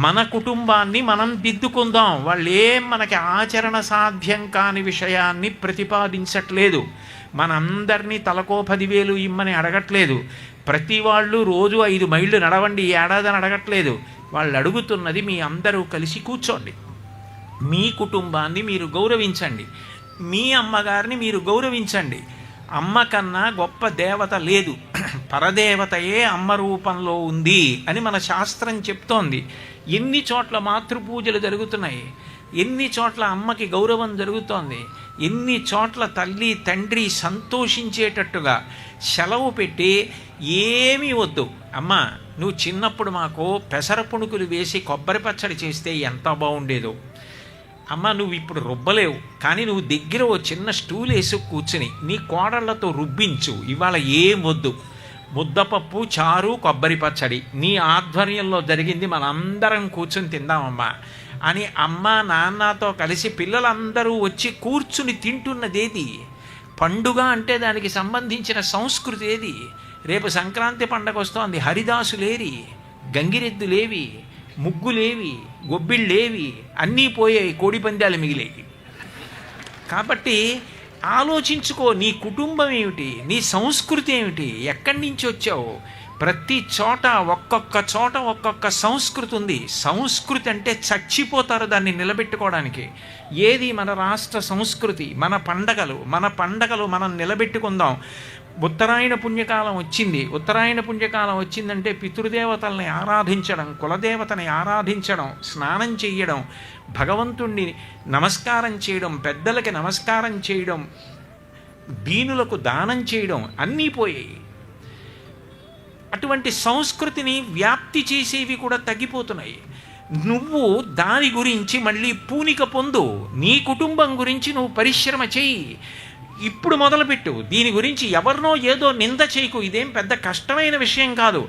మన కుటుంబాన్ని మనం దిద్దుకుందాం. వాళ్ళు ఏం మనకి ఆచరణ సాధ్యం కాని విషయాన్ని ప్రతిపాదించట్లేదు. మనందరినీ తలకో 10,000 ఇమ్మని అడగట్లేదు. ప్రతి వాళ్ళు రోజు 5 మైళ్ళు నడవండి ఈ ఏడాది అని అడగట్లేదు. వాళ్ళు అడుగుతున్నది మీ అందరూ కలిసి కూర్చోండి, మీ కుటుంబాన్ని మీరు గౌరవించండి, మీ అమ్మగారిని మీరు గౌరవించండి. అమ్మ కన్నా గొప్ప దేవత లేదు, పరదేవతయే అమ్మ రూపంలో ఉంది అని మన శాస్త్రం చెప్తోంది. ఎన్ని చోట్ల మాతృపూజలు జరుగుతున్నాయి, ఎన్ని చోట్ల అమ్మకి గౌరవం జరుగుతోంది, ఎన్ని చోట్ల తల్లి తండ్రి సంతోషించేటట్టుగా సెలవు పెట్టి ఏమీ వద్దు అమ్మ, నువ్వు చిన్నప్పుడు మాకు పెసర పుణుకులు వేసి కొబ్బరి పచ్చడి చేస్తే ఎంత బాగుండేదో. అమ్మ నువ్వు ఇప్పుడు రుబ్బలేవు, కానీ నువ్వు దగ్గర ఓ చిన్న స్టూల్ వేసి కూర్చుని నీ కోడళ్లతో రుబ్బించు. ఇవాళ ఏం వద్దు, ముద్దపప్పు చారు కొబ్బరి పచ్చడి నీ ఆధ్వర్యంలో జరిగింది, మనందరం కూర్చుని తిందామమ్మా అని అమ్మ నాన్నతో కలిసి పిల్లలందరూ వచ్చి కూర్చుని తింటున్నదేది? పండుగ అంటే దానికి సంబంధించిన సంస్కృతి ఏది? రేపు సంక్రాంతి పండగ వస్తోంది, హరిదాసులేరి, గంగిరెద్దులేవి, ముగ్గులేవి, గొబ్బిళ్ళేవి, అన్నీ పోయాయి, కోడిపందాలు మిగిలేవి. కాబట్టి ఆలోచించుకో, నీ కుటుంబం ఏమిటి, నీ సంస్కృతి ఏమిటి, ఎక్కడి నుంచి వచ్చావు. ప్రతి చోట ఒక్కొక్క చోట ఒక్కొక్క సంస్కృతి ఉంది. సంస్కృతి అంటే చచ్చిపోతారు దాన్ని నిలబెట్టుకోవడానికి. ఏది మన రాష్ట్ర సంస్కృతి, మన పండగలు మనం నిలబెట్టుకుందాం. ఉత్తరాయణ పుణ్యకాలం వచ్చింది. ఉత్తరాయణ పుణ్యకాలం వచ్చిందంటే పితృదేవతల్ని ఆరాధించడం, కులదేవతని ఆరాధించడం, స్నానం చేయడం, భగవంతుణ్ణి నమస్కారం చేయడం, పెద్దలకి నమస్కారం చేయడం, దీనులకు దానం చేయడం అన్నీ పోయాయి. అటువంటి సంస్కృతిని వ్యాప్తి చేసేవి కూడా తగ్గిపోతున్నాయి. నువ్వు దాని గురించి మళ్ళీ పూనిక పొందు, నీ కుటుంబం గురించి నువ్వు పరిశ్రమ చెయ్యి. ఇప్పుడు మొదలుపెట్టు. దీని గురించి ఎవరినో ఏదో నింద చేయకు. ఇదేం పెద్ద కష్టమైన విషయం కాదు.